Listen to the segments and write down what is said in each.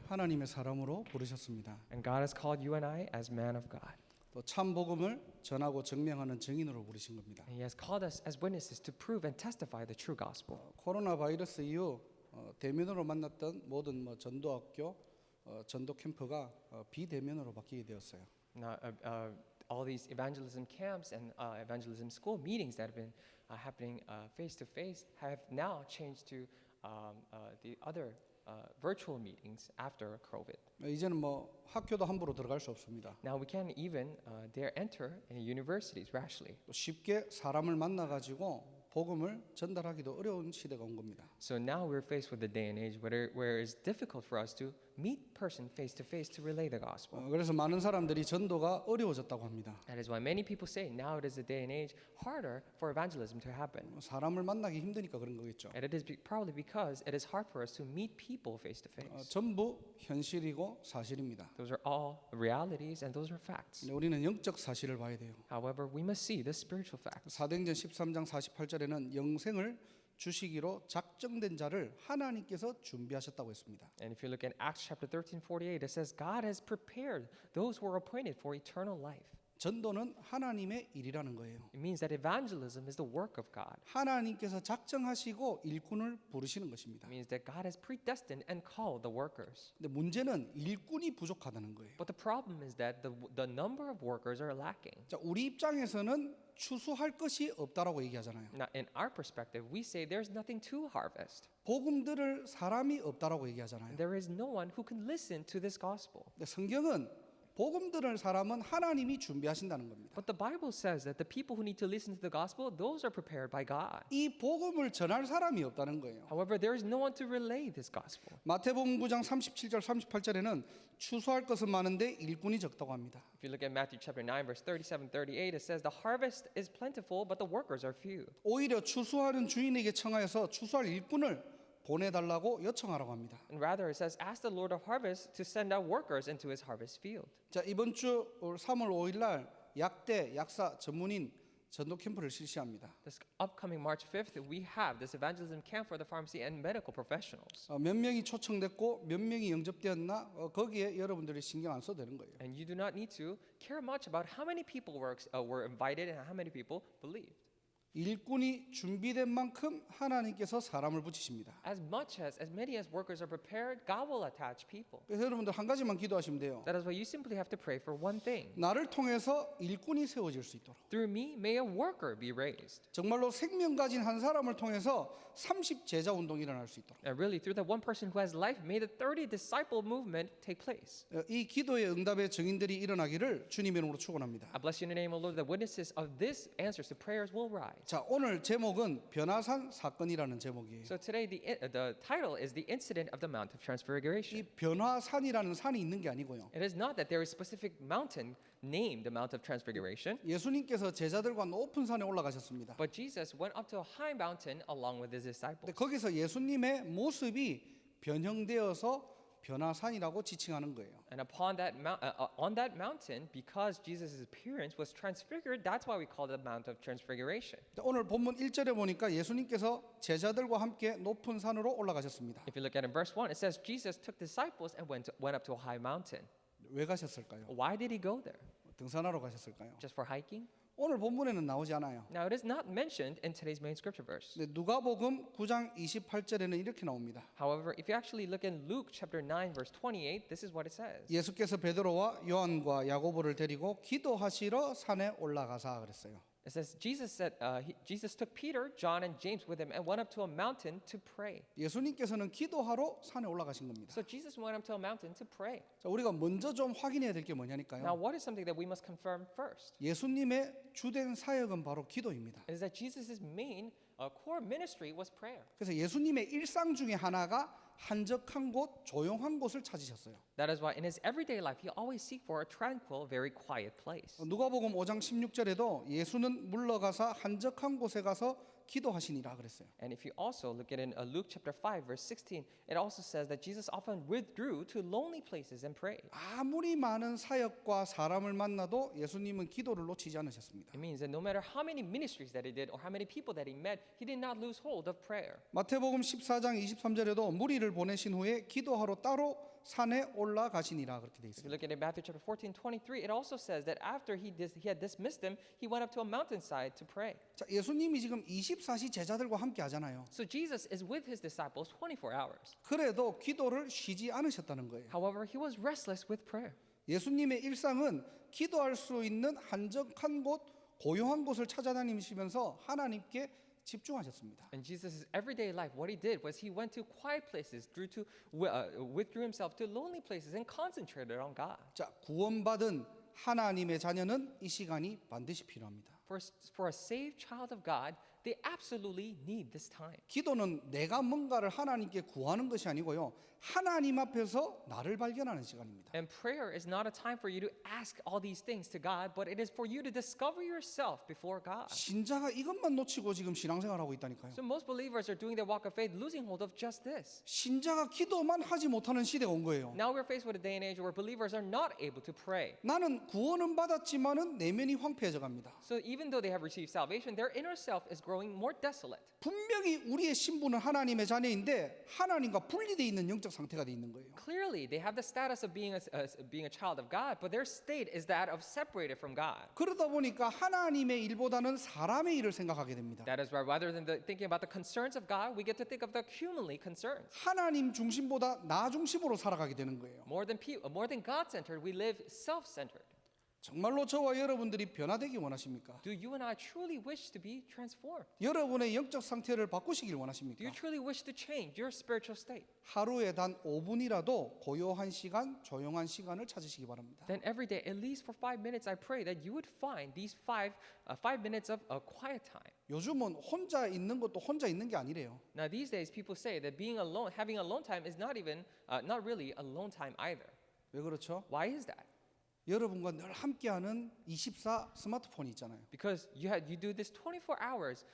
하나님의 사람으로 부르셨습니다. And God has called you and I as man of God. 또 참 복음을 전하고 증명하는 증인으로 부르신 겁니다. And He has called us as witnesses to prove and testify the true gospel. 코로나 바이러스 이후 대면으로 만났던 모든 전도학교, 전도 캠프가 비대면으로 바뀌게 되었어요. Now, all these evangelism camps and evangelism school meetings that have been happening face to face have now changed to the other virtual meetings after COVID. 이제는 학교도 함부로 들어갈 수 없습니다. Now we can't even dare enter any universities rashly. 또 쉽게 사람을 만나 가지고 복음을 전달하기도 어려운 시대가 온 겁니다. So now we're faced with the day and age where it's difficult for us to meet person face to face to relay the gospel. 그래서 많은 사람들이 전도가 어려워졌다고 합니다. That is why many people say now it is a day and age harder for evangelism to happen. 사람을 만나기 힘드니까 그런 거겠죠. And it is probably because it is hard for us to meet people face to face. 전부 현실이고 사실입니다. Those are all realities and those are facts. 근데 우리는 영적 사실을 봐야 돼요. However, we must see the spiritual facts. 사도행전 13장 48절에는 영생을 주시기로 작정된 자를 하나님께서 준비하셨다고 했습니다. And if you look at Acts chapter 13:48, it says God has prepared those who are appointed for eternal life. 전도는 하나님의 일이라는 거예요. It means that evangelism is the work of God. 하나님께서 작정하시고 일꾼을 부르시는 것입니다. It means that God has predestined and called the workers. 근데 문제는 일꾼이 부족하다는 거예요. But the problem is that the number of workers are lacking. 자, 우리 입장에서는 추수할 것이 없다라고 얘기하잖아요. Now, in our perspective, we say there's nothing to harvest. 복음 들을 사람이 없다라고 얘기하잖아요. There is no one who can listen to this gospel. 근데 성경은 복음 들을 사람은 하나님이 준비하신다는 겁니다. But the Bible says that the people who need to listen to the gospel, those are prepared by God. 이 복음을 전할 사람이 없다는 거예요. However, there is no one to relay this gospel. 마태복음 9장 37절 38절에는 추수할 것은 많은데 일꾼이 적다고 합니다. If you look at Matthew chapter 9 verse 37-38, it says the harvest is plentiful, but the workers are few. 오히려 추수하는 주인에게 청하여서 추수할 일꾼을 보내달라고 요청하라고 합니다. And rather it says, ask the Lord of harvest to send out workers into his harvest field. 자, 이번 주 3월 5일 날 약대, 약사, 전문인 전도 캠프를 실시합니다. This upcoming March 5th, we have this evangelism camp for the pharmacy and medical professionals. 몇 명이 초청됐고 몇 명이 영접되었나 거기에 여러분들이 신경 안 써도 되는 거예요. And you do not need to care much about how many people were invited and how many people believed. 일꾼이 준비된 만큼 하나님께서 사람을 붙이십니다. As many as workers are prepared, God will attach people. 그래서 여러분들 한 가지만 기도하시면 돼요. That is why you simply have to pray for one thing. 나를 통해서 일꾼이 세워질 수 있도록. Through me, may a worker be raised. 정말로 생명 가진 한 사람을 통해서 30 제자 운동이 일어날 수 있도록. And really, through that one person who has life, may the 30 disciple movement take place. 이 기도의 응답의 증인들이 일어나기를 주님의 이름으로 축원합니다. I bless you in the name of the Lord. The witnesses of this answers to prayers will rise. 자, 오늘 제목은 변화산 사건이라는 제목이에요. So today, the title is the incident of the Mount of Transfiguration. 이 변화산이라는 산이 있는 게 아니고요. It is not that there is a specific mountain named the Mount of Transfiguration, 예수님께서 제자들과 높은 산에 올라가셨습니다. but Jesus went up to a high mountain along with his 근데 disciples. 거기서 예수님의 모습이 변형되어서 변화산이라고 지칭하는 거예요. And upon on that mountain, because Jesus' appearance was transfigured, that's why we call it the Mount of Transfiguration. 오늘 본문 1절에 보니까 예수님께서 제자들과 함께 높은 산으로 올라가셨습니다. If you look at in verse 1, it says Jesus took disciples and went up to a high mountain. 왜 가셨을까요? Why did he go there? 등산하러 가셨을까요? Just for hiking? 오늘 본문에는 나오지 않아요. Now, it is not mentioned in today's main scripture verse. 근데 누가복음 9장 28절에는 이렇게 나옵니다. However, if you actually look in Luke chapter 9 verse 28, this is what it says. 예수께서 베드로와 요한과 야고보를 데리고 기도하시러 산에 올라가사 그랬어요. It says Jesus took Peter, John, and James with him and went up to a mountain to pray. 예수님께서는 기도하러 산에 올라가신 겁니다. So Jesus went up to a mountain to pray. 자, 우리가 먼저 좀 확인해야 될 게 Now, 뭐냐니까요. what is something that we must confirm first? 예수님의 주된 사역은 바로 기도입니다. It is that Jesus' main core ministry was prayer. 그래서 예수님의 일상 중에 하나가 한적한 곳, 조용한 곳을 찾으셨어요. That is why in his everyday life, he always seek for a tranquil, very quiet place. 누가복음 5장 16절에도 예수는 물러가사 한적한 곳에 가서 기도하시니라 그랬어요. And if you also look at in Luke chapter 5 verse 16, it also says that Jesus often withdrew to lonely places and prayed. 아무리 많은 사역과 사람을 만나도 예수님은 기도를 놓치지 않으셨습니다. It means that no matter how many ministries that he did or how many people that he met, he did not lose hold of prayer. 마태복음 14장 23절에도 무리를 보내신 후에 기도하러 따로 산에 올라가시니라 그렇게 돼 If you 있습니다. look at it, Matthew chapter 14:23, it also says that after he had dismissed them, he went up to a mountainside to pray. 자, 예수님이 지금 24시 제자들과 함께 하잖아요. So Jesus is with his disciples 24 hours. 그래도 기도를 쉬지 않으셨다는 거예요. However, he was restless with prayer. 예수님의 일상은 기도할 수 있는 한적한 곳, 고요한 곳을 찾아다니시면서 하나님께 집중하셨습니다. In Jesus' everyday life, what he did was he went to quiet places, withdrew himself to lonely places, and concentrated on God. 자, 구원받은 하나님의 자녀는 이 시간이 반드시 필요합니다. For a saved child of God, they absolutely need this time. 기도는 내가 뭔가를 하나님께 구하는 것이 아니고요. 하나님 앞에서 나를 발견하는 시간입니다. And prayer is not a time for you to ask all these things to God, but it is for you to discover yourself before God. 신자가 이것만 놓치고 지금 신앙생활하고 있다니까요. So most believers are doing their walk of faith, losing hold of just this. 신자가 기도만 하지 못하는 시대가 온 거예요. Now we're faced with a day and age where believers are not able to pray. 나는 구원은 받았지만은 내면이 황폐해져 갑니다. So even though they have received salvation, their inner self is growing more desolate. 분명히 우리의 신분은 하나님의 자녀인데 하나님과 분리되어 있는 영적 상태가 돼 있는 거예요. Clearly, they have the status of being a child of God, but their state is that of separated from God. 그러다 보니까 하나님의 일보다는 사람의 일을 생각하게 됩니다. That is why rather than thinking about the concerns of God, we get to think of the humanly concerns. 하나님 중심보다 나 중심으로 살아가게 되는 거예요. More than God-centered, we live self-centered. 정말로 저와 여러분들이 변화되기 원하십니까? Do you and I truly wish to be transformed? 여러분의 영적 상태를 바꾸시길 Do 원하십니까? you truly wish to change your spiritual state? 하루에 단 5분이라도 고요한 시간, 조용한 시간을 찾으시기 바랍니다. Then every day, at least for 5 minutes, I pray that you would find these 5 minutes of quiet time. 요즘은 혼자 있는 것도 혼자 있는 게 아니래요. Now these days, people say that being alone, having alone time, is not really alone time either. 왜 그렇죠? Why is that? 여러분과 늘 함께하는 24 스마트폰이 있잖아요. Because you do this 24 hours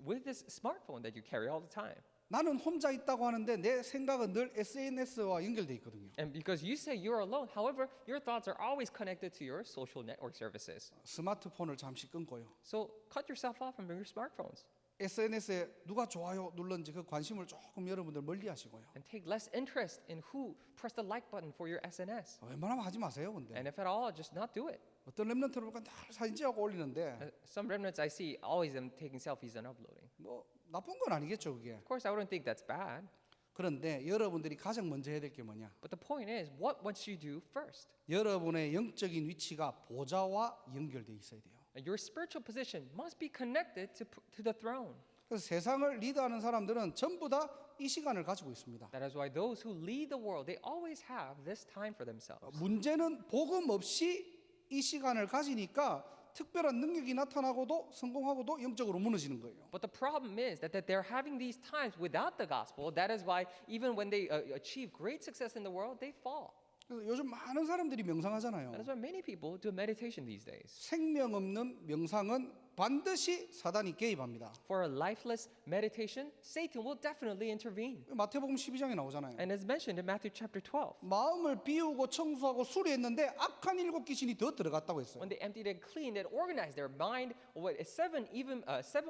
with this smartphone that you carry all the time. 나는 혼자 있다고 하는데 내 생각은 늘 SNS와 연결돼 있거든요. And because you say you're alone, however, your thoughts are always connected to your social network services. 스마트폰을 잠시 끊고요. So cut yourself off from your smartphones SNS에 누가 좋아요 눌렀는지 그 관심을 조금 여러분들 멀리 하시고요. and take less interest in who pressed the like button for your SNS. 웬만하면 하지 마세요. 근데 And if at all, just not do it. 어떤 랩런트를 보니까 늘 사진 찍고 올리는데 Some remnants I see always them taking selfies and uploading. 뭐 나쁜 건 아니겠죠 그게. Of course, I wouldn't think that's bad. 그런데 여러분들이 가장 먼저 해야 될 게 뭐냐? But the point is, what must you do first? 여러분의 영적인 위치가 보좌와 연결돼 있어야 돼요. Your spiritual position must be connected to the throne. 그래서 세상을 리드하는 사람들은 전부 다 이 시간을 가지고 있습니다. That is why those who lead the world, they always have this time for themselves. 문제는 복음 없이 이 시간을 가지니까 특별한 능력이 나타나고도 성공하고도 영적으로 무너지는 거예요. But the problem is that they're having these times without the gospel. That is why even when they achieve great success in the world, they fall. 그래서 요즘 많은 사람들이 명상하잖아요. That is why many people do meditation these days. 생명 없는 명상은 반드시 사단이 개입합니다. For a lifeless meditation, Satan will definitely intervene. 마태복음 12장에 나오잖아요. And as mentioned in Matthew chapter 12, 마음을 비우고 청소하고 수리했는데 악한 7 귀신이 더 들어갔다고 했어요. when they emptied and cleaned and organized their mind, seven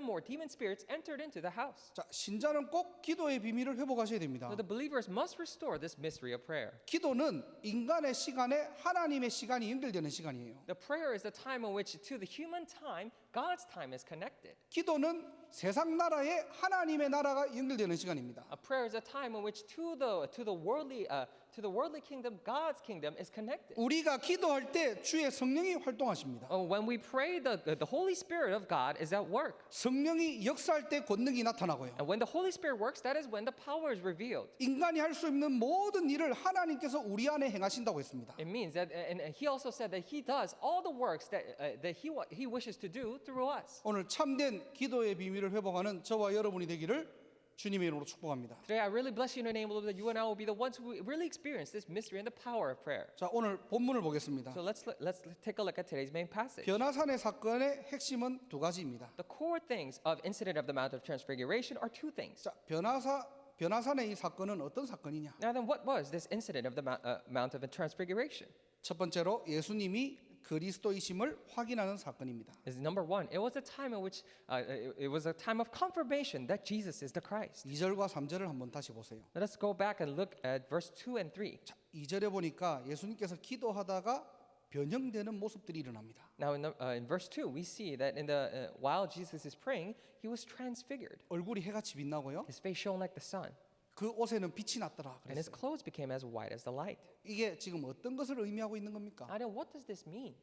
more demon spirits entered into the house. 자, 신자는 꼭 기도의 비밀을 회복하셔야 됩니다. So the believers must restore this mystery of prayer. 기도는 인간의 시간에 하나님의 시간이 연결되는 시간이에요. The prayer is the time in which to the human time, God's time is connected. 기도는 세상 나라에 하나님의 나라가 연결되는 시간입니다. A prayer is a time in which to the worldly kingdom, God's kingdom is connected. 우리가 기도할 때 주의 성령이 활동하십니다. When we pray, the Holy Spirit of God is at work. 성령이 역사할 때 권능이 나타나고요. And when the Holy Spirit works, that is when the power is revealed. 인간이 할 수 없는 모든 일을 하나님께서 우리 안에 행하신다고 했습니다. It means that, and he also said that he does all the works that he wishes to do through us. 오늘 참된 기도의 비밀을 회복하는 저와 여러분이 되기를 주님의 이름으로 축복합니다. Today, I really bless you in the name of the Lord that you and I will be the ones who really experience this mystery and the power of prayer. 자, 오늘 본문을 보겠습니다. So let's take a look at today's main passage. 변화산의 사건의 핵심은 두 가지입니다. The core things of incident of the Mount of Transfiguration are two things. 자, 변화산의 이 사건은 어떤 사건이냐? Now then, what was this incident of the Mount of Transfiguration? 첫 번째로 예수님이 그리스도이심을 확인하는 사건입니다. Is number one, it was a time in which it was a time of confirmation that Jesus is the Christ. 2절과 3절을 한번 다시 보세요. Let us go back and look at verse 2 and 3. 자, 2절에 보니까 예수님께서 기도하다가 변형되는 모습들이 일어납니다. Now in verse 2, we see that in the while Jesus is praying, he was transfigured. 얼굴이 해같이 빛나고요. His face shone like the sun, 그 옷에는 빛이 났더라 and his 그랬어요. clothes became as white as the light. 이게 지금 어떤 것을 의미하고 있는 겁니까? Now, what does this mean?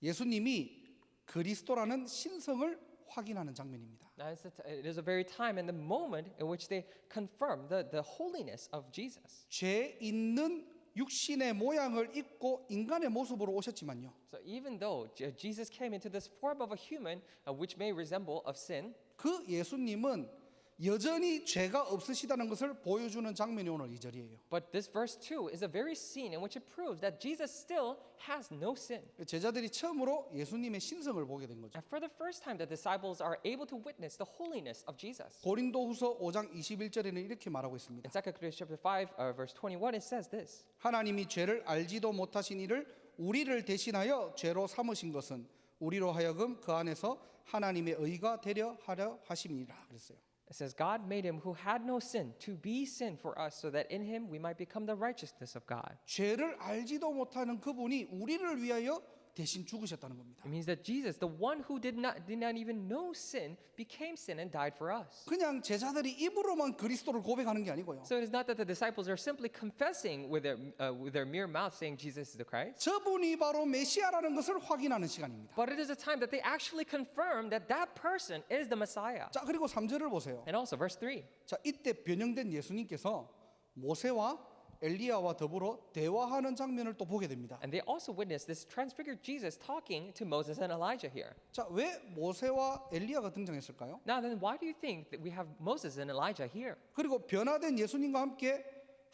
예수님이 그리스도라는 신성을 확인하는 장면입니다. Now, it is a very time and the moment in which they confirm the holiness of Jesus. 죄 있는 육신의 모양을 입고 인간의 모습으로 오셨지만요. So even though Jesus came into this form of a human, which may resemble of sin, 그 예수님은 여전히 죄가 없으시다는 것을 보여주는 장면이 오늘 2절이에요. but this verse 2 is a very scene in which it proves that Jesus still has no sin. 제자들이 처음으로 예수님의 신성을 보게 된 거죠. And for the first time, the disciples are able to witness the holiness of Jesus. 고린도후서 5장 21절에는 이렇게 말하고 있습니다. In 2 Corinthians chapter 5, verse 21, it says this. 하나님이 죄를 알지도 못하신 이를 우리를 대신하여 죄로 삼으신 것은 우리로 하여금 그 안에서 하나님의 의가 되려 하려 하심이니라 그랬어요. It says, God made him who had no sin to be sin for us so that in him we might become the righteousness of God. 죄를 알지도 못하는 그분이 우리를 위하여 대신 죽으셨다는 겁니다. It means that Jesus, the one who did not even know sin, became sin and died for us. 그냥 제자들이 입으로만 그리스도를 고백하는 게 아니고요. So it is not that the disciples are simply confessing with their mere mouth saying Jesus is the Christ, 저분이 바로 메시아라는 것을 확인하는 시간입니다. but it is a time that they actually confirm that that person is the Messiah. 자, 그리고 3절을 보세요. And also verse 3. 자, 이때 변형된 예수님께서 모세와 엘리야와 더불어 대화하는 장면을 또 보게 됩니다. And they also witness this transfigured Jesus talking to Moses and Elijah here. 자, 왜 모세와 엘리야가 등장했을까요? Now then, why do you think that we have Moses and Elijah here? 그리고 변화된 예수님과 함께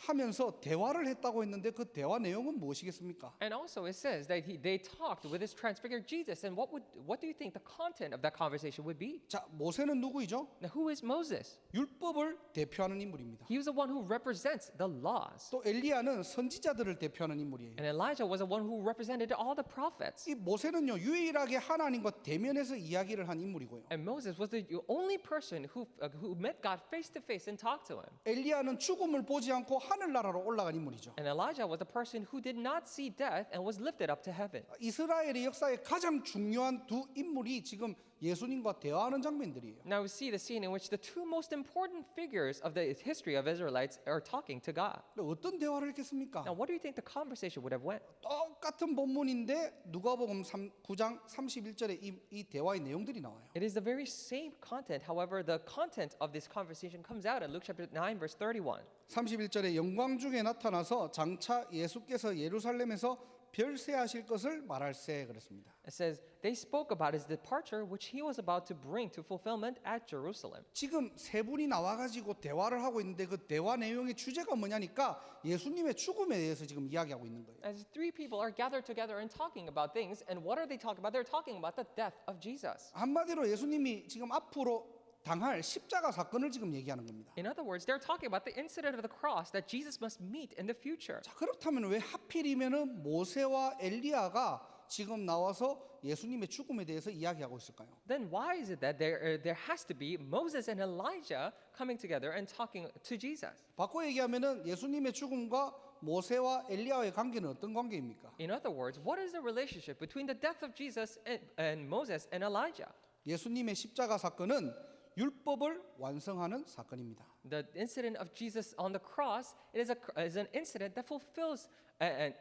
하면서 대화를 했다고 했는데 그 대화 내용은 무엇이겠습니까? And also it says that they talked with this transfigured Jesus. And what do you think the content of that conversation would be? 자, 모세는 누구이죠? Now who is Moses? 율법을 대표하는 인물입니다. He was the one who represents the laws. 또 엘리야는 선지자들을 대표하는 인물이에요. And Elijah was the one who represented all the prophets. 이 모세는요 유일하게 하나님과 대면해서 이야기를 한 인물이고요. And Moses was the only person who met God face to face and talked to him. 엘리야는 죽음을 보지 않고 하늘나라로 올라간 인물이죠. And Elijah was the person who did not see death and was lifted up to heaven. 이스라엘의 역사에 가장 중요한 두 인물이 지금 예수님과 대화하는 장면들이에요. Now we see the scene in which the two most important figures of the history of Israelites are talking to God. 어떤 대화를 했겠습니까? Now what do you think the conversation would have went? 똑같은 본문인데 누가복음 9장 31절에 이 대화의 내용들이 나와요. It is the very same content. However, the content of this conversation comes out in Luke chapter 9 verse 31. 31절에 영광 중에 나타나서 장차 예수께서 예루살렘에서 별세하실 것을 말할세 그랬습니다. It says they spoke about his departure which he was about to bring to fulfillment at Jerusalem. 지금 세 분이 나와가지고 대화를 하고 있는데 그 대화 내용의 주제가 뭐냐니까 예수님의 죽음에 대해서 지금 이야기하고 있는 거예요. As three people are gathered together and talking about things, and what are they talking about? They're talking about the death of Jesus. 한마디로 예수님이 지금 앞으로 당할 십자가 사건을 지금 얘기하는 겁니다. In other words, they're talking about the incident of the cross that Jesus must meet in the future. 자, 그렇다면 왜 하필이면은 모세와 엘리야가 지금 나와서 예수님의 죽음에 대해서 이야기하고 있을까요? Then why is it that there has to be Moses and Elijah coming together and talking to Jesus? 바꿔 얘기하면은 예수님의 죽음과 모세와 엘리야의 관계는 어떤 관계입니까? In other words, what is the relationship between the death of Jesus and Moses and Elijah? 예수님의 십자가 사건은 율법을 완성하는 사건입니다. The incident of Jesus on the cross is an incident that fulfills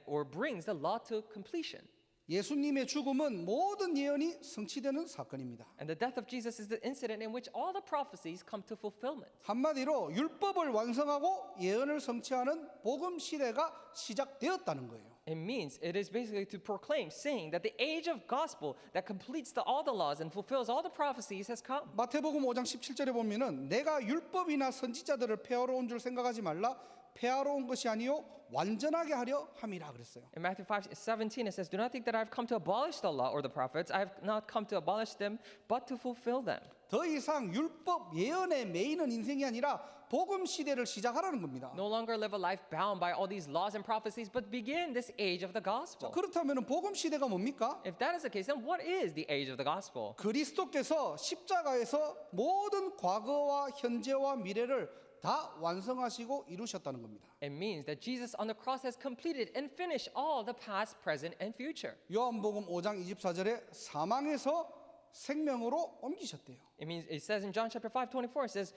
or brings the law to completion. 예수님의 죽음은 모든 예언이 성취되는 사건입니다. And the death of Jesus is the incident in which all the prophecies come to fulfillment. 한마디로 율법을 완성하고 예언을 성취하는 복음 시대가 시작되었다는 거예요. It means it is basically to proclaim, saying that the age of gospel that completes all the laws and fulfills all the prophecies has come. 마태복음 5장 17절에 보면은 내가 율법이나 선지자들을 폐하러 온 줄 생각하지 말라 폐하러 온 것이 아니요 완전하게 하려 함이라 그랬어요. In Matthew 5:17 it says, "Do not think that I have come to abolish the law or the prophets. I have not come to abolish them, but to fulfill them." 더 이상 율법 예언의 메인은 인생이 아니라 복음 시대를 시작하라는 겁니다. No longer live a life bound by all these laws and prophecies, but begin this age of the 자, gospel. 그렇다면 복음 시대가 뭡니까? If that is the case, then what is the age of the gospel? 그리스도께서 십자가에서 모든 과거와 현재와 미래를 다 완성하시고 이루셨다는 겁니다. It means that Jesus on the cross has completed and finished all the past, present, and future. 요한복음 5장 24절에 사망에서 생명으로 옮기셨대요. It means it says in John chapter 5:24, it says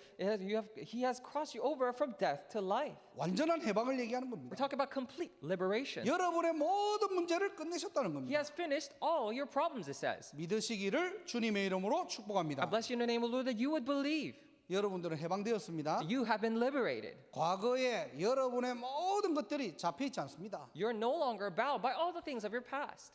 he has crossed you over from death to life. 완전한 해방을 얘기하는 We're 겁니다. talking about complete liberation. 여러분의 모든 문제를 끝내셨다는 He 겁니다. has finished all your problems, it says. 믿으시기를 주님의 이름으로 축복합니다. I bless you in the name of the Lord that you would believe. 여러분들은 해방되었습니다. You have been liberated. 과거에 여러분의 모든 것들이 잡혀 있지 않습니다. You're no longer bound by all the things of your past.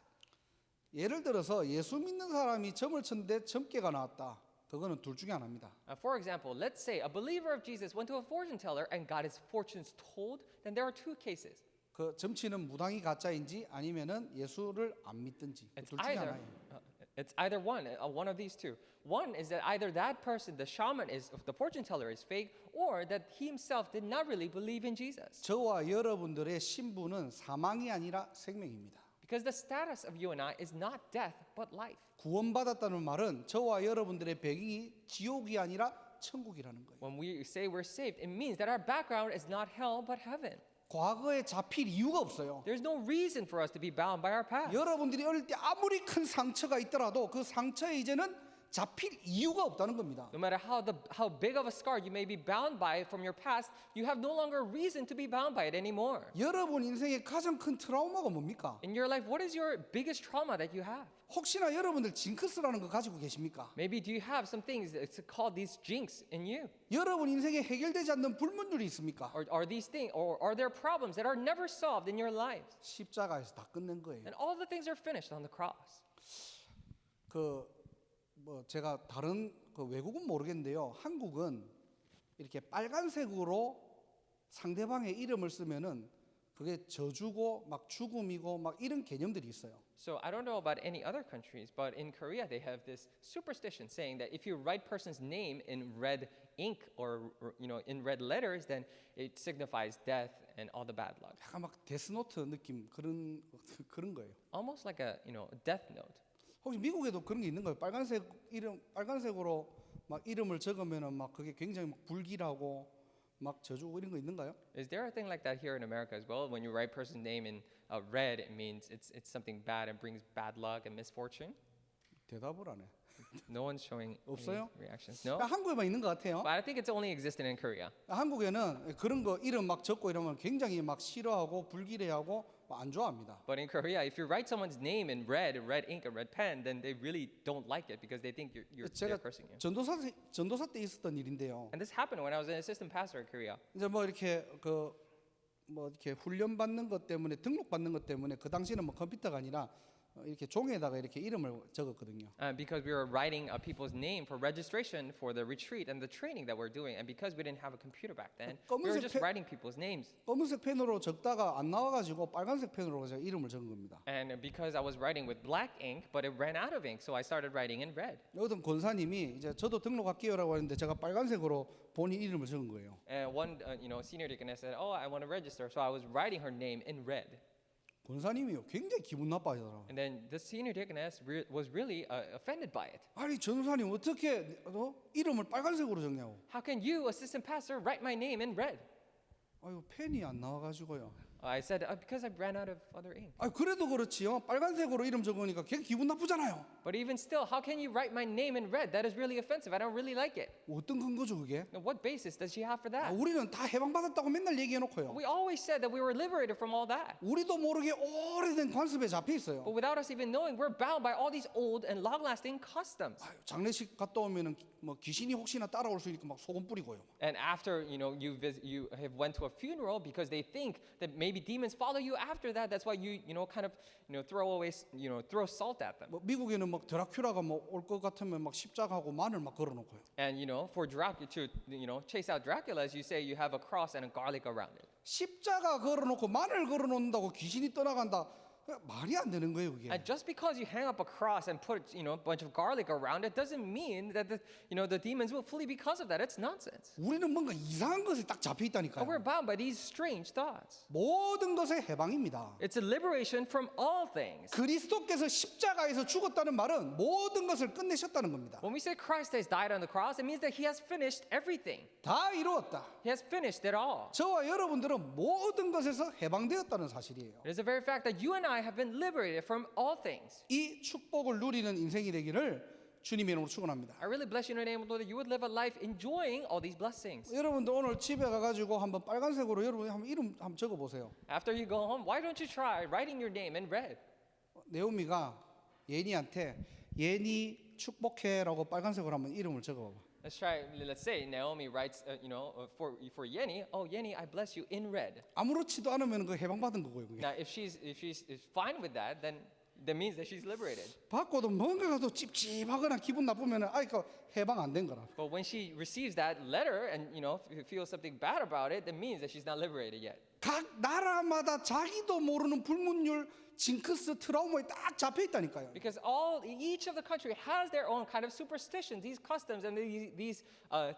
예를 들어서 예수 믿는 사람이 점을 쳤는데 점괘가 나왔다. 그거는 둘 중에 하나입니다. For example, let's say a believer of Jesus went to a fortune teller and got his fortunes told, then there are two cases. 그 점치는 무당이 가짜인지 아니면은 예수를 안 믿든지 It's 둘 중에 either 하나예요. it's either one of these two. One is that either that person, the shaman is the fortune teller is fake, or that he himself did not really believe in Jesus. 저와 여러분들의 신분은 사망이 아니라 생명입니다. Because the status of you and I is not death but life. 구원받았다는 말은 저와 여러분들의 배경이 지옥이 아니라 천국이라는 거예요. When we say we're saved, it means that our background is not hell but heaven. 과거에 잡힐 이유가 없어요. There's no reason for us to be bound by our past. 여러분들이 어릴 때 아무리 큰 상처가 있더라도 그 상처에 이제는 잡힐 이유가 없다는 겁니다. No matter how big of a scar you may be bound by from your past, you have no longer reason to be bound by it anymore. 여러분 인생의 가장 큰 트라우마가 뭡니까? In your life, what is your biggest trauma that you have? 혹시나 여러분들 징크스라는 거 가지고 계십니까? Maybe do you have some things it's called these jinx in you? 여러분 인생에 해결되지 않는 불문율이 있습니까? Or are these things or are there problems that are never solved in your lives? 십자가에서 다 끝낸 거예요. And all the things are finished on the cross. 뭐 제가 다른 그 외국은 모르겠는데요. 한국은 이렇게 빨간색으로 상대방의 이름을 쓰면은 그게 저주고 막 죽음이고 막 이런 개념들이 있어요. So I don't know about any other countries, but in Korea they have this superstition saying that if you write person's name in red ink or in red letters, then it signifies death and all the bad luck. 약간 막 데스노트 느낌 그런 거예요. Almost like a death note. 혹시 미국에도 그런 게 있는 거예요? 빨간색으로 막 이름을 적으면은 막 그게 굉장히 막 불길하고 막 저주고 이런 거 있는가요? Is there a thing like that here in America as well? When you write person's name in red, it means it's something bad and brings bad luck and misfortune. 대답을 안 해. No one's showing any 없어요? reactions. No, 한국에만 있는 것 같아요. but I think it's only existed in Korea. 한국에는 그런 거 이름 막 적고 이러면 굉장히 막 싫어하고 불길해하고 안 좋아합니다. But in Korea, if you write someone's name in red ink, a red pen, then they really don't like it because they think they're 제가 cursing you. 전도사 때 있었던 일인데요. And this happened when I was an assistant pastor in Korea. 이제 뭐 이렇게 이렇게 훈련 받는 것 때문에 등록 받는 것 때문에 그 당시에는 뭐 컴퓨터가 아니라 이렇게 종에다가 이렇게 이름을 적었거든요. Because we were writing people's name for registration for the retreat and the training that we're doing, and because we didn't have a computer back then, we were just writing people's names. 검은색 펜으로 적다가 안 나와가지고 빨간색 펜으로 제가 이름을 적은 겁니다. And because I was writing with black ink, but it ran out of ink, so I started writing in red. 어떤 권사님이 이제 저도 등록할게요라고 했는데 제가 빨간색으로 본인 이름을 적은 거예요. And one, senior deaconess said, "Oh, I want to register," so I was writing her name in red. 권사님이요 굉장히 기분 나빠하더라고요. And then the senior deaconess was really offended by it. 아니 전사님 어떻게 이름을 빨간색으로 적냐고. How can you, assistant pastor, write my name in red? 아유 펜이 안 나와가지고요. I said, because I ran out of other ink. 아 그래도 그렇지요. 빨간색으로 이름 적으니까 걔 기분 나쁘잖아요. But even still, how can you write my name in red? That is really offensive. I don't really like it. 어떤 근거죠 그게? Now, what basis does she have for 아, that? 우리는 다 해방받았다고 맨날 얘기해놓고요. We always said that we were liberated from all that. 우리도 모르게 오래된 관습에 잡혀 있어요. But without us even knowing, we're bound by all these old and long-lasting customs. 아유, 장례식 갔다 오면은 뭐 귀신이 혹시나 따라올 수 있으니까 막 소금 뿌리고요. And after you have went to a funeral because they think that maybe demons follow you after that. That's why you throw salt at them. 뭐 미국에는 막 드라큘라가 뭐 올 것 같으면 막 십자가하고 마늘 막 걸어놓고요. And for Dracula to chase out Dracula, as you say, you have a cross and a garlic around it. 십자가 걸어놓고 마늘 걸어놓는다고 귀신이 떠나간다. 말이 안 되는 거예요, 그게. And just because you hang up a cross and put, a bunch of garlic around it doesn't mean that the demons will flee because of that. It's nonsense. 우리는 뭔가 이상한 것에 딱 잡혀 But we're 있다니까요. bound by these strange thoughts. 모든 것의 해방입니다. It's a liberation from all things. 그리스도께서 십자가에서 죽었다는 말은 모든 것을 끝내셨다는 겁니다. When we say Christ has died on the cross, it means that he has finished everything. 다 이루었다. He has finished it all. 저와 여러분들은 모든 것에서 해방되었다는 사실이에요. It is the very fact that you and I have been liberated from all things. 이 축복을 누리는 인생이 되기를 주님의 이름으로 축원합니다. I really bless you in the name of the Lord that you would live a life enjoying all these blessings. 여러분들 오늘 집에 가가지고 한번 빨간색으로 여러분 한번 이름 한번 적어보세요. After you go home, why don't you try writing your name in red? 네오미가 예니한테 예니 축복해라고 빨간색으로 한번 이름을 적어봐. Let's say Naomi writes, for Yenny, oh Yenny, I bless you in red. 아무렇지도 않으면 그 해방받은 거고요. 그게. Now, if she's fine with that, then that means that she's liberated. 받고도 뭔가가 또 찝찝하거나 기분 나쁘면 그 해방 안 된 거라. But when she receives that letter and feels something bad about it, that means that she's not liberated yet. 각 나라마다 자기도 모르는 불문율, 징크스, 트라우마에 딱 잡혀 있다니까요. Because each of the country has their own kind of superstitions, these customs, and these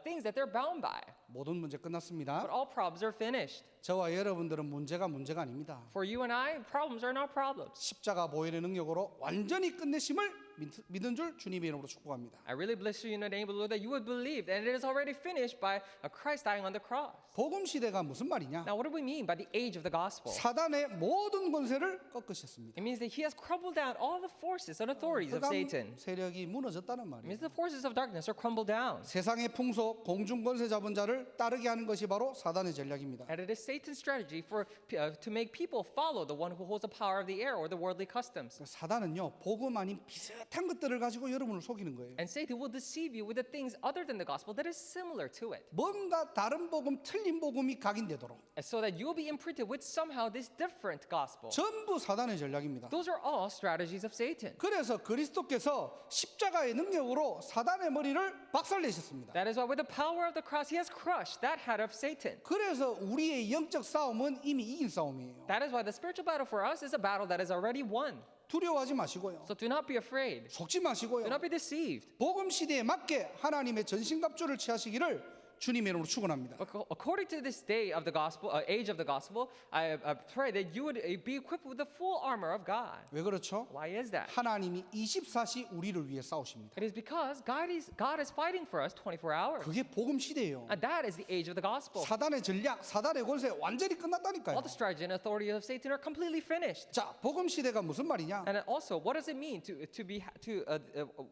things that they're bound by. 모든 문제 끝났습니다. But all problems are finished. 저와 여러분들은 문제가 아닙니다. For you and I, problems are not problems. 십자가 보혈의 능력으로 완전히 끝내심을 믿은 줄 주님의 이름으로 축복합니다. I really bless you in the name of the Lord that you would believe, and it is already finished by Christ dying on the cross. 복음 시대가 무슨 말이냐? Now, what do we mean by the age of the gospel? 사단의 모든 권세를 꺾으셨습니다. It means that he has crumbled down all the forces and authorities of Satan. 세력이 무너졌다는 It 말이에요. means the forces of darkness are crumbled down. 세상의 풍속, 공중 권세 잡은 자를 따르게 하는 것이 바로 사단의 전략입니다. And it is Satan's strategy to make people follow the one who holds the power of the air or the worldly customs. 사단은요, 복음 아닌 비슷한 것들을 가지고 여러분을 속이는 거예요. And Satan will deceive you with the things other than the gospel that is similar to it. 뭔가 다른 복음, 틀린 복음이 각인되도록. And so that you'll be imprinted with somehow this different gospel. 전부 사단의 전략입니다. Those are all strategies of Satan. 그래서 그리스도께서 십자가의 능력으로 사단의 머리를 박살내셨습니다. That is why with the power of the cross, he has crushed that head of Satan. 그래서 우리의 영적 싸움은 이미 이긴 싸움이에요. That is why the spiritual battle for us is a battle that is already won. 두려워하지 마시고요. So do not be afraid. 속지 마시고요. Do not be deceived. 복음 시대에 맞게 하나님의 전신갑주를 취하시기를 주님의 이름으로 축원합니다. According to this day of the gospel, age of the gospel, I pray that you would be equipped with the full armor of God. 왜 그렇죠? Why is that? 하나님이 24시 우리를 위해 싸우십니다. It is because God is fighting for us 24 hours. 그게 복음 시대예요. And that is the age of the gospel. 사단의 전략, 사단의 권세 완전히 끝났다니까요. All the strategy and authority of Satan are completely finished. 자, 복음 시대가 무슨 말이냐? And also, what does it mean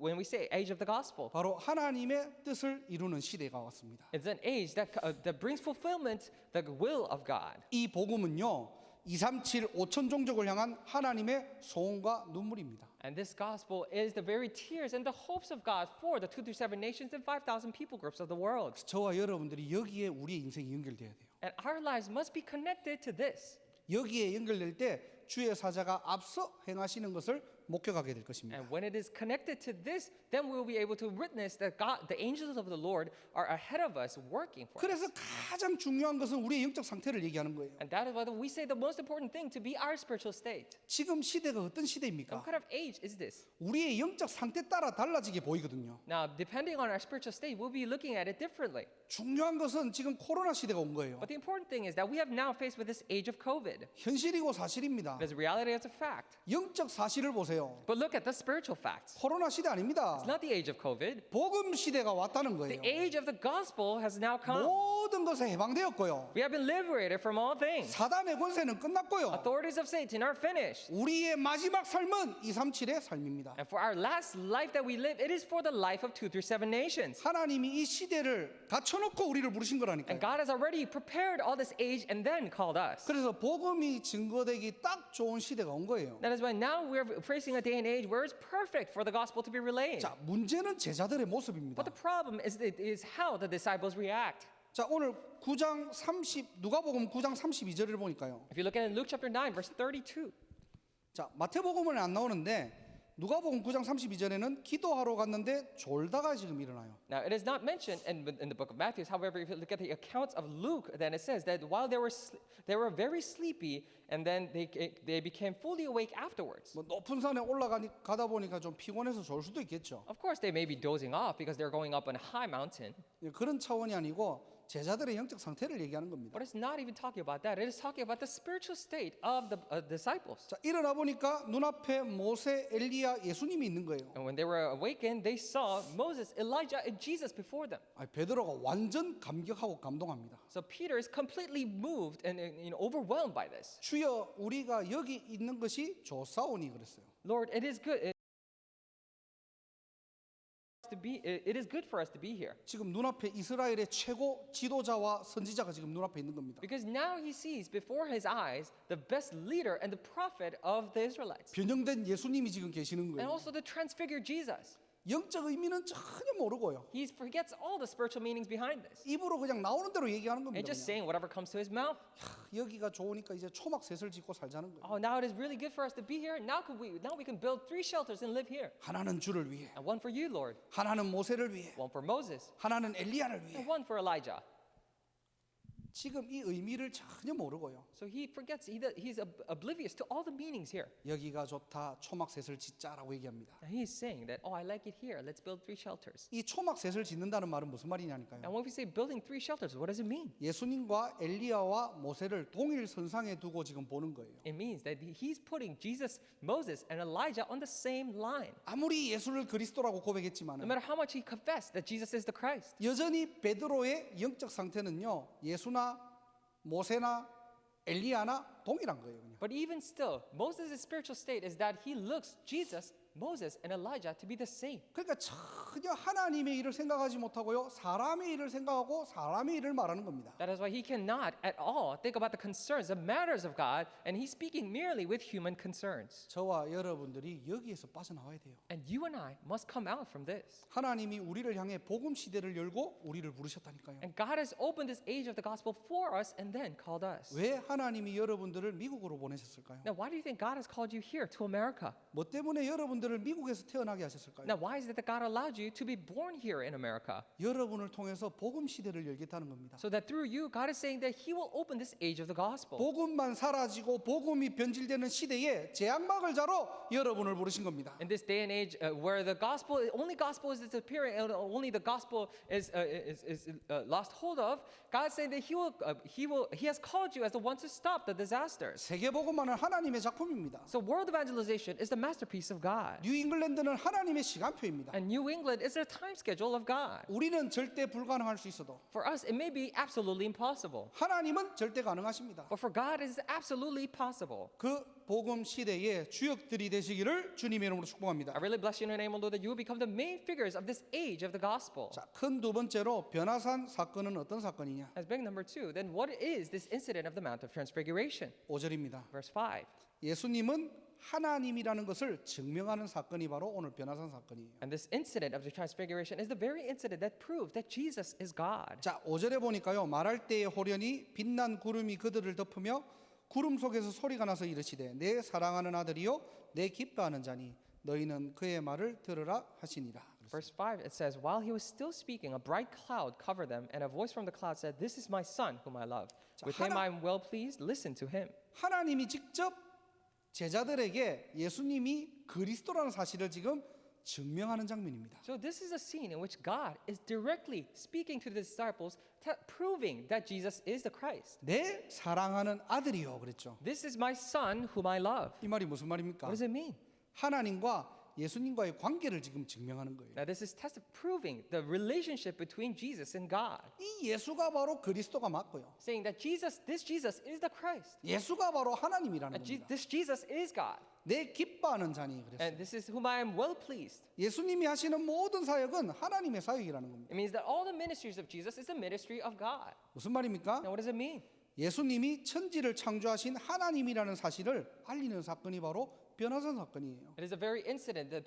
when we say age of the gospel? 바로 하나님의 뜻을 이루는 시대가 왔습니다. It's an age that brings fulfillment the will of God. 이 복음은요, 237 5천 종족을 향한 하나님의 소원과 눈물입니다. And this gospel is the very tears and the hopes of God for the 237 nations and 5,000 people groups of the world. 저와 여러분들이 여기에 우리의 인생이 연결돼야 돼요. And our lives must be connected to this. 여기에 연결될 때 주의 사자가 앞서 행하시는 것을 목격하게 될 것입니다. And when it is connected to this, then we will be able to witness that God, the angels of the Lord, are ahead of us working for us. 그래서 가장 중요한 것은 우리의 영적 상태를 얘기하는 거예요. And that is why we say the most important thing to be our spiritual state. 지금 시대가 어떤 시대입니까? What kind of age is this? 우리의 영적 상태 따라 달라지게 보이거든요. Now, depending on our spiritual state, we'll be looking at it differently. 중요한 것은 지금 코로나 시대가 온 거예요. But the important thing is that we have now faced with this age of COVID. 현실이고 사실입니다. It is reality, it's a fact. 영적 사실을 보세요. But look at the spiritual facts. 코로나 시대 아닙니다. It's not the age of COVID. 복음 시대가 왔다는 거예요. The age of the gospel has now come. 모든 것에 해방되었고요. We have been liberated from all things. 사단의 권세는 끝났고요. Authorities of Satan are finished. 우리의 마지막 삶은 237의 삶입니다. And for our last life that we live, it is for the life of 237 nations. 하나님이 이 시대를 갖춰놓고 우리를 부르신 And 거라니까요. God has already prepared all this age and then called us. 그래서 복음이 증거되기 딱 좋은 시대가 온 거예요. That is why now we're facing a day and age where it's perfect for the gospel to be relayed. 자, 문제는 제자들의 모습입니다. But the problem is how the disciples react. 자, 오늘 9장 30 누가복음 9장 32절을 보니까요. If you look at it in Luke chapter 9, verse 32, 자, 마태복음은 안 나오는데 누가복음 9장 32절에는 기도하러 갔는데 졸다가 지금 일어나요. Now, it is not mentioned in the book of Matthew. However, if you look at the accounts of Luke, then it says that while they were very sleepy, and then they became fully awake afterwards. 뭐 높은 산에 올라가다 보니까 좀 피곤해서 졸 수도 있겠죠. Of course, they may be dozing off because they're going up on a high mountain. 예, 그런 차원이 아니고 제자들의 영적 상태를 얘기하는 겁니다. But it's not even talking about that. It is talking about the spiritual state of the disciples. 자, 일어나 보니까 눈앞에 모세, 엘리야, 예수님이 있는 거예요. And when they were awakened, they saw Moses, Elijah, and Jesus before them. 베드로가 완전 감격하고 감동합니다. So Peter is completely moved and overwhelmed by this. 주여, 우리가 여기 있는 것이 좋사오니 그랬어요. Lord, it is good. It is good for us to be here. 지금 눈앞에 이스라엘의 최고 지도자와 선지자가 지금 눈앞에 있는 겁니다. Because now he sees before his eyes the best leader and the prophet of the Israelites. 변형된 예수님이 지금 계시는 And 거예요. also the transfigured Jesus. 영적 의미는 전혀 모르고요. He forgets all the spiritual meanings behind this. 입으로 그냥 나오는 대로 얘기하는 겁니다. And just 그냥. saying whatever comes to his mouth. 여기가 좋으니까 이제 초막셋을 짓고 살자는 거예요. Oh, now it is really good for us to be here. Now we can build 3 shelters and live here. 하나는 주를 위해, And one for you, Lord. 하나는 모세를 위해, One for Moses. 하나는 엘리야를 위해. And one for Elijah. 지금 이 의미를 전혀 모르고요. So he forgets, he's oblivious to all the meanings here. 여기가 좋다, 초막셋을 짓자라고 얘기합니다. And he is saying that, oh, I like it here. Let's build 3 shelters. 이 초막셋을 짓는다는 말은 무슨 말이냐니까요. And when we say building 3 shelters, what does it mean? 예수님과 엘리야와 모세를 동일 선상에 두고 지금 보는 거예요. It means that he's putting Jesus, Moses, and Elijah on the same line. 아무리 예수를 그리스도라고 No 고백했지만 matter how much he confessed that Jesus is the Christ. 여전히 베드로의 영적 상태는요, 예수나 모세나 엘리야나 동일한 거예요. 그냥. But even still, Moses' spiritual state is that he looks Jesus, Moses, and Elijah to be the same. 그러니까 전혀 하나님의 일을 생각하지 못하고요, 사람의 일을 생각하고 사람의 일을 말하는 겁니다. That is why he cannot at all think about the concerns, the matters of God, and he's speaking merely with human concerns. 저와 여러분들이 여기에서 빠져나와야 돼요. And you and I must come out from this. 하나님이 우리를 향해 복음 시대를 열고 우리를 부르셨다니까요. And God has opened this age of the gospel for us and then called us. 왜 하나님이 여러분들을 미국으로 보내셨을까요? Now, why do you think God has called you here to America? 뭐 때문에 여러분들을 미국에서 태어나게 하셨을까요? Now, why is it that God allowed you to be born here in America? 여러분을 통해서 복음 시대를 열겠다는 겁니다. So that through you, God is saying that He will open this age of the gospel. 복음만 사라지고 복음이 변질되는 시대에 제약막을 자로 여러분을 부르신 겁니다. In this day and age where the gospel, only gospel is disappearing, and only the gospel is lost hold of, God is saying that He has called you as the one to stop the disasters. 세계 복음만은 하나님의 작품입니다. So world evangelization is the masterpiece of God. 뉴 잉글랜드는 하나님의 시간표입니다. And New England is the time schedule of God. 우리는 절대 불가능할 수 있어도 For us, it may be absolutely impossible. 하나님은 절대 가능하십니다. But for God, it is absolutely possible. 그 복음 시대의 주역들이 되시기를 주님의 이름으로 축복합니다. I really bless you in the name of the Lord that you will become the main figures of this age of the gospel. 자, 큰 두 번째로 변화산 사건은 어떤 사건이냐? As big number 2, then what is this incident of the Mount of Transfiguration? 5절입니다. Verse 5. 예수님은 하나님이라는 것을 증명하는 사건이 바로 오늘 변화산 사건이에요. And this incident of the Transfiguration is the very incident that proves that Jesus is God. 자, 5절에 보니까요. 말할 때에 호련히 빛난 구름이 그들을 덮으며 구름 속에서 소리가 나서 이르시되 내 사랑하는 아들이요 내 기뻐하는 자니 너희는 그의 말을 들으라 하시니라. Verse 5, it says, while he was still speaking, a bright cloud covered them, and a voice from the cloud said, this is my son whom I love. With him I am well pleased, listen to him. 하나님이 직접 제자들에게 예수님이 그리스도라는 사실을 지금 증명하는 장면입니다. So this is a scene in which God is directly speaking to the disciples, proving that Jesus is the Christ. 내 사랑하는 아들이요 그랬죠. This is my son whom I love. 이 말이 무슨 말입니까? What does it mean? 하나님과 예수님과의 관계를 지금 증명하는 거예요. Now this is proving the relationship between Jesus and God. 이 예수가 바로 그리스도가 맞고요. Saying that this Jesus is the Christ. 예수가 바로 하나님이라는 And 겁니다. this Jesus is God. 내 기뻐하는 자니 그랬어요. And this is whom I am well pleased. 예수님이 하시는 모든 사역은 하나님의 사역이라는 겁니다. It means that all the ministries of Jesus is the ministry of God. 무슨 말입니까? Now what does it mean? 예수님이 천지를 창조하신 하나님이라는 사실을 알리는 사건이 바로 변화산 사건이에요. It is a very incident. The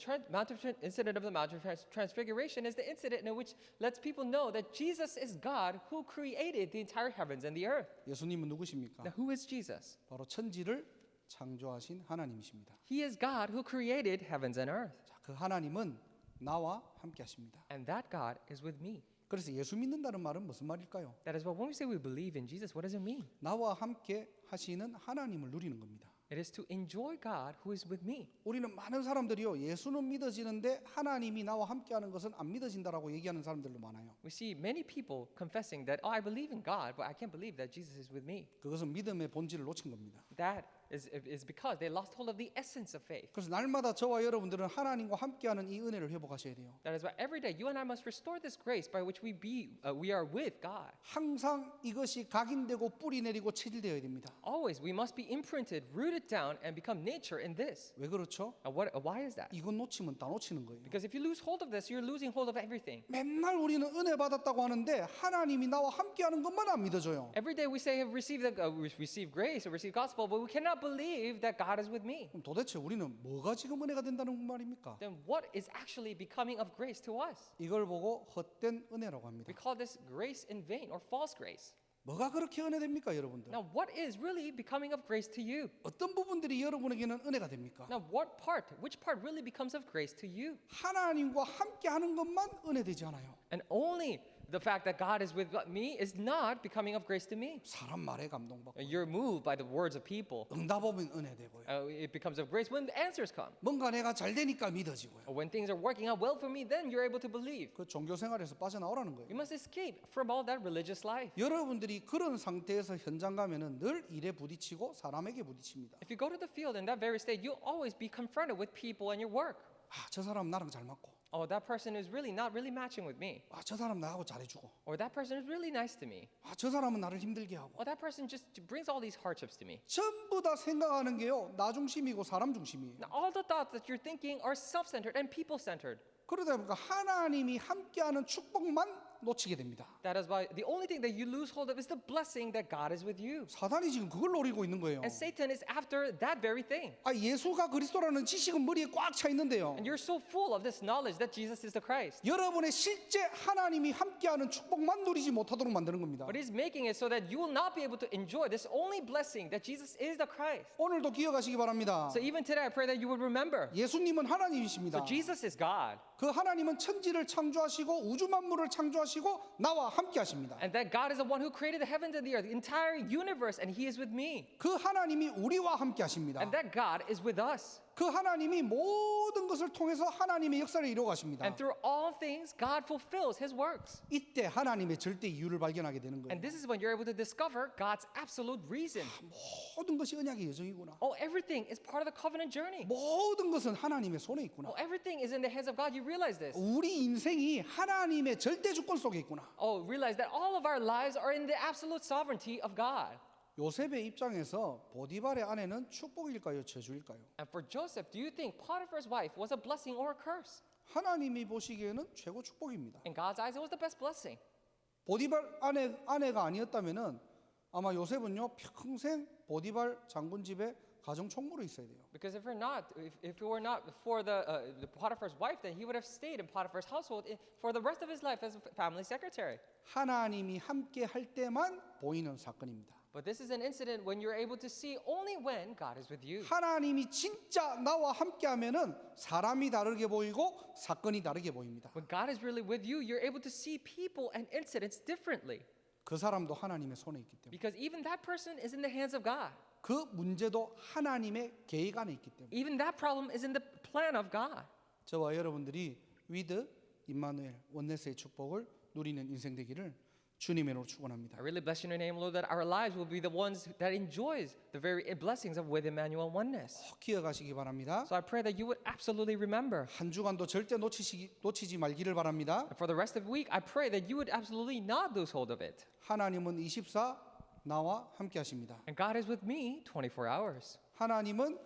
incident of the Mount of Transfiguration is the incident in which lets people know that Jesus is God who created the entire heavens and the earth. 예수님은 누구십니까? Now who is Jesus? 바로 천지를 창조하신 하나님이십니다. He is God who created heavens and earth. 자, 그 하나님은 나와 함께 하십니다. And that God is with me. 그래서 예수 믿는다는 말은 무슨 말일까요? That is why when we say we believe in Jesus, what does it mean? 나와 함께 하시는 하나님을 누리는 겁니다. It is to enjoy God who is with me. 우리는 많은 사람들이요, 예수는 믿어지는데 하나님이 나와 함께하는 것은 안 믿어진다라고 얘기하는 사람들도 많아요. We see many people confessing that, oh, I believe in God, but I can't believe that Jesus is with me. 그것은 믿음의 본질을 놓친 겁니다. That is because they lost hold of the essence of faith. 그래서 날마다 저와 여러분들은 하나님과 함께하는 이 은혜를 회복하셔야 돼요. That is why every day you and I must restore this grace by which we are with God. 항상 이것이 각인되고 뿌리 내리고 체질되어야 됩니다. Always we must be imprinted, rooted down, and become nature in this. 왜 그렇죠? Why is that? 이건 놓치면 다 놓치는 거예요. Because if you lose hold of this, you're losing hold of everything. 맨날 우리는 은혜 받았다고 하는데 하나님이 나와 함께하는 것만 안 믿어져요. Every day we say receive grace or receive gospel, but we cannot believe that God is with me. 그럼 도대체 우리는 뭐가 지금 은혜가 된다는 말입니까? Then what is actually becoming of grace to us? 이걸 보고 헛된 은혜라고 합니다. We call this grace in vain or false grace. 뭐가 그렇게 은혜됩니까, 여러분들? Now, what is really becoming of grace to you? 어떤 부분들이 여러분에게는 은혜가 됩니까? Now, which part really becomes of grace to you? 하나님과 함께하는 것만 은혜되지 않아요. And only the fact that God is with me is not becoming of grace to me. 사람 말에 감동받고 You're moved by the words of people. 응답 오면 은혜되고요. It becomes of grace when the answers come. 뭔가 내가 잘 되니까 믿어지고요. Or when things are working out well for me, then you're able to believe. 그 종교 생활에서 빠져나오라는 거예요. You must escape from all that religious life. 여러분들이 그런 상태에서 현장 가면은 늘 일에 부딪히고 사람에게 부딪힙니다. If you go to the field in that very state, you'll always be confronted with people and your work. 아, 저 사람 나랑 잘 맞고. Oh, that person is really not really matching with me. 아, 저 사람 나하고 잘해주고. Or that person is really nice to me. 아, 저 사람은 나를 힘들게 하고. Or that person just brings all these hardships to me. 전부 다 생각하는 게요, 나 중심이고 사람 중심이에요. Now, all the thoughts that you're thinking are self-centered and people-centered. 그러다 보니까 하나님이 함께하는 축복만 놓치게 됩니다. That is why the only thing that you lose hold of is the blessing that God is with you. 사단이 지금 그걸 노리고 있는 거예요. And Satan is after that very thing. 아, 예수가 그리스도라는 지식은 머리에 꽉 차 있는데요. And you're so full of this knowledge that Jesus is the Christ. 여러분의 실제 하나님이 함께하는 축복만 누리지 못하도록 만드는 겁니다. But he's making it so that you will not be able to enjoy this only blessing that Jesus is the Christ. 오늘도 기억하시기 바랍니다. So even today I pray that you would remember. 예수님은 하나님이십니다. So Jesus is God. 그 하나님은 천지를 창조하시고 우주 만물을 창조하시고 나와 함께 하십니다. And that God is the one who created the heavens and the earth, the entire universe, and he is with me. 그 하나님이 우리와 함께 하십니다. And that God is with us. 그 하나님이 모든 것을 통해서 하나님의 역사를 이루어 가십니다. And through all things, God fulfills his works. 이때 하나님의 절대 이유를 발견하게 되는 거예요. And this is when you're able to discover God's absolute reason. 모든 것이 언약의 여정이구나. Oh, everything is part of the covenant journey. 모든 것은 하나님의 손에 있구나. Oh, everything is in the hands of God. You realize this. 우리 인생이 하나님의 절대 주권 속에 있구나. Oh, realize that all of our lives are in the absolute sovereignty of God. 요셉의 입장에서 보디발의 아내는 축복일까요, 저주일까요? And for Joseph, do you think Potiphar's wife was a blessing or a curse? 하나님이 보시기에는 최고 축복입니다. In God's eyes, it was the best blessing. 보디발 아내가 아니었다면은 아마 요셉은요 평생 보디발 장군 집에 가정 총무로 있어야 돼요. Because if it were not for the Potiphar's wife, then he would have stayed in Potiphar's household for the rest of his life as a family secretary. 하나님이 함께 할 때만 보이는 사건입니다. But this is an incident when you're able to see only when God is with you. 하나님이 진짜 나와 함께하면은 사람이 다르게 보이고 사건이 다르게 보입니다. When God is really with you, you're able to see people and incidents differently. 그 사람도 하나님의 손에 있기 때문에. Because even that person is in the hands of God. 그 문제도 하나님의 계획 안에 있기 때문에. Even that problem is in the plan of God. 저와 여러분들이 위드 임마누엘 원네스의 축복을 누리는 인생 되기를 주님의 이름으로 축원합니다. I really bless your name, Lord, that our lives will be the ones that enjoys the very blessings of with Emmanuel oneness. 기억하시기 바랍니다. So I pray that you would absolutely remember. 한 주간도 절대 놓치지 말기를 바랍니다. And for the rest of the week, I pray that you would absolutely not lose hold of it. 하나님은 24 나와 함께 하십니다. And God is with me 24 hours. 하나님은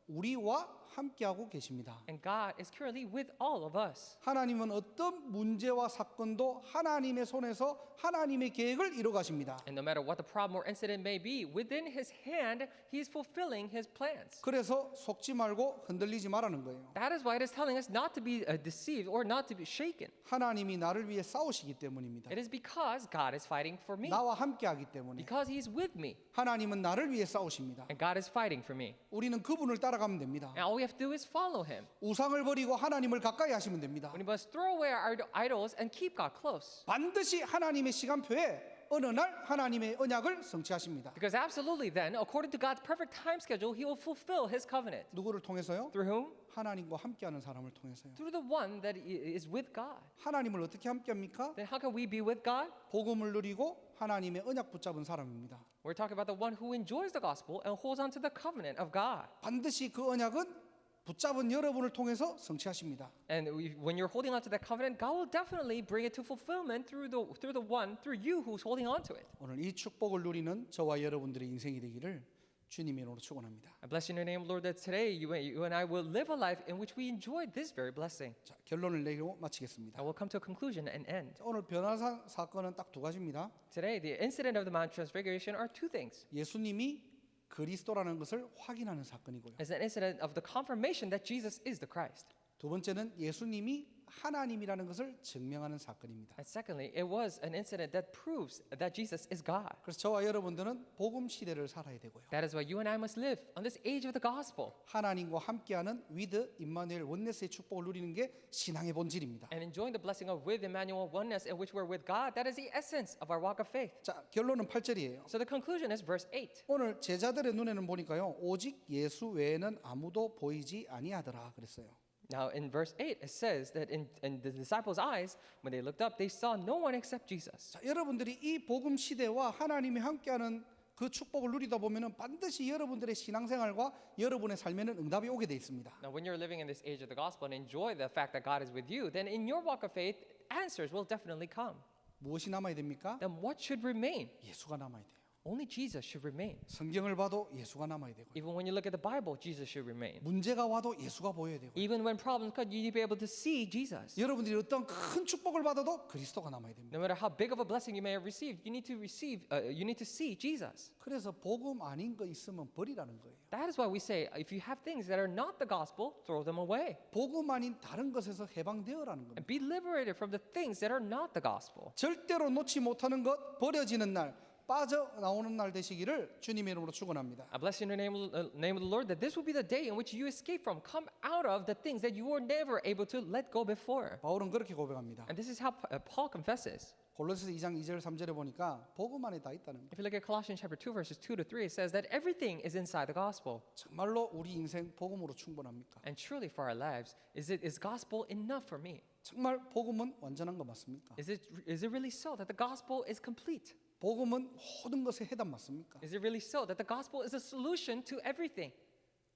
우리와 함께하고 계십니다. And God is currently with all of us. 하나님은 어떤 문제와 사건도 하나님의 손에서 하나님의 계획을 이뤄가십니다. And no matter what the problem or incident may be, within His hand, He is fulfilling His plans. 그래서 속지 말고 흔들리지 말라는 거예요. That is why it is telling us not to be deceived or not to be shaken. 하나님이 나를 위해 싸우시기 때문입니다. It is because God is fighting for me. 나와 함께하기 때문에 Because He's with me. 하나님은 나를 위해 싸우십니다. And God is fighting for me. 우리는 그분을 따라가면 됩니다. And all we have to do is follow Him. 우상을 버리고 하나님을 가까이 하시면 됩니다. We must throw away our idols and keep God close. 반드시 하나님의 시간표에 어느 날 하나님의 언약을 성취하십니다. Because absolutely then, according to God's perfect time schedule, He will fulfill His covenant. 누구를 통해서요? Through whom? 하나님과 함께하는 사람을 통해서요. Through the one that is with God. 하나님을 어떻게 함께합니까? Then how can we be with God? 복음을 누리고 하나님의 언약 붙잡은 사람입니다. We're talking about the one who enjoys the gospel and holds on to the covenant of God. 반드시 그 언약은 붙잡은 여러분을 통해서 성취하십니다. And when you're holding on to that covenant, God will definitely bring it to fulfillment through you who's holding on to it. 오늘 이 축복을 누리는 저와 여러분들의 인생이 되기를 주님의 이름으로 축원합니다. I bless you in your name, Lord, that today you and I will live a life in which we enjoy this very blessing. 자, 결론을 내리고 마치겠습니다. I will come to a conclusion and end. 자, 오늘 변화산 사건은 딱 두 가지입니다. Today, the incident of the Mount Transfiguration are two things. 예수님이 그리스도라는 것을 확인하는 사건이고요. It's an incident of the confirmation that Jesus is the Christ. 두 번째는 예수님이 하나님이라는 것을 증명하는 사건입니다. And secondly, it was an incident that proves that Jesus is God. 그래서 저와 여러분들은 복음 시대를 살아야 되고요. That is why you and I must live on this age of the gospel 하나님과 함께하는 위드 임마누엘 원네스의 축복을 누리는 게 신앙의 본질입니다. and enjoying the blessing of with Emmanuel oneness in which we're with God. That is the essence of our walk of faith. 자, 결론은 8절이에요. So the conclusion is verse 8. 오늘 제자들의 눈에는 보니까요. 오직 예수 외에는 아무도 보이지 아니하더라 그랬어요. Now in verse 8 it says that in the disciples' eyes when they looked up they saw no one except Jesus. 자, 여러분들이 이 복음 시대와 하나님이 함께하는 그 축복을 누리다 보면은 반드시 여러분들의 신앙생활과 여러분의 삶에는 응답이 오게 돼 있습니다. Now when you're living in this age of the gospel and enjoy the fact that God is with you, then in your walk of faith answers will definitely come. 무엇이 남아야 됩니까? Then what should remain? 예수가 남아야 돼요. Only Jesus should remain. 성경을 봐도 예수가 남아야 되고요. Even when you look at the Bible, Jesus should remain. 문제가 와도 예수가 보여야 되고요. Even when problems come, you need to be able to see Jesus. 여러분들이 어떤 큰 축복을 받아도 그리스도가 남아야 됩니다. No matter how big of a blessing you may have received, you need to see Jesus. 그래서 복음 아닌 거 있으면 버리라는 거예요. That is why we say, if you have things that are not the gospel, throw them away. 복음 아닌 다른 것에서 해방되어라는 겁니다. And be liberated from the things that are not the gospel. 절대로 놓지 못하는 것 버려지는 날 빠져나오는 날 되시기를 주님의 이름으로 축원합니다. I bless you in the name of the Lord that this will be the day in which you escape from, come out of the things that you were never able to let go before. 바울은 그렇게 고백합니다. And this is how Paul confesses. 골로새서 2장 2절 3절에 보니까 복음 안에 다 있다는 거예요. If you look at Colossians chapter 2 verses 2 to 3, it says that everything is inside the gospel. 정말로 우리 인생 복음으로 충분합니까? And truly for our lives, is gospel enough for me? 정말 복음은 완전한 거 맞습니까? Is it really so that the gospel is complete? 복음은 모든 것에 해답 맞습니까? Is it really so that the gospel is a solution to everything?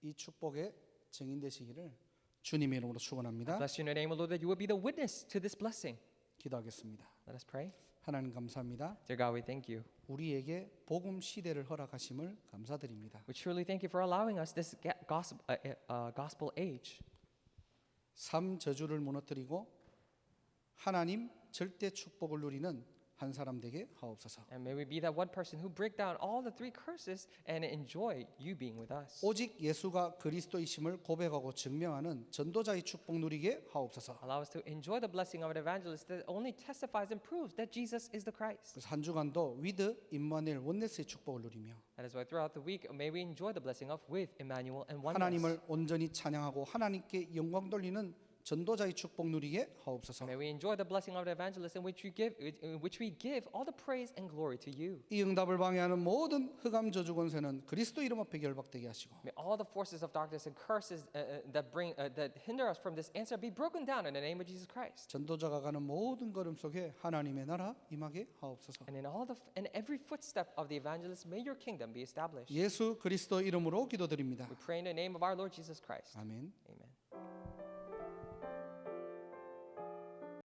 이 축복의 증인 되시기를 주님의 이름으로 축원합니다. Bless you in the name of the Lord that you will be the witness to this blessing. 기도하겠습니다. Let us pray. 하나님 감사합니다. Dear God, we thank you. 우리에게 복음 시대를 허락하심을 감사드립니다. We truly thank you for allowing us this gospel age. 삶 저주를 무너뜨리고 하나님 절대 축복을 누리는 한 사람 되게 하옵소서. And may we be that one person who break down all the three curses and enjoy you being with us. 오직 예수가 그리스도이심을 고백하고 증명하는 전도자의 축복 누리게 하옵소서. Allow us to enjoy the blessing of an evangelist that only testifies and proves that Jesus is the Christ. 그래서 한 주간도 위드 임마누엘 원네스의 축복을 누리며 That is why throughout the week may we enjoy the blessing of with Emmanuel and oneness. 하나님을 온전히 찬양하고 하나님께 영광 돌리는 전도자의 축복 누리게 하옵소서. May we enjoy the blessing of the evangelist in which we give all the praise and glory to you. 이 응답을 방해하는 모든 흑암 저주 권세는 그리스도 이름 앞에 결박되게 하시고 May all the forces of darkness and curses that hinder us from this answer be broken down in the name of Jesus Christ. 전도자가 가는 모든 걸음 속에 하나님의 나라 임하게 하옵소서. And in every footstep of the evangelist, may your kingdom be established. 예수 그리스도 이름으로 기도드립니다. We pray in the name of our Lord Jesus Christ. 아멘. Amen.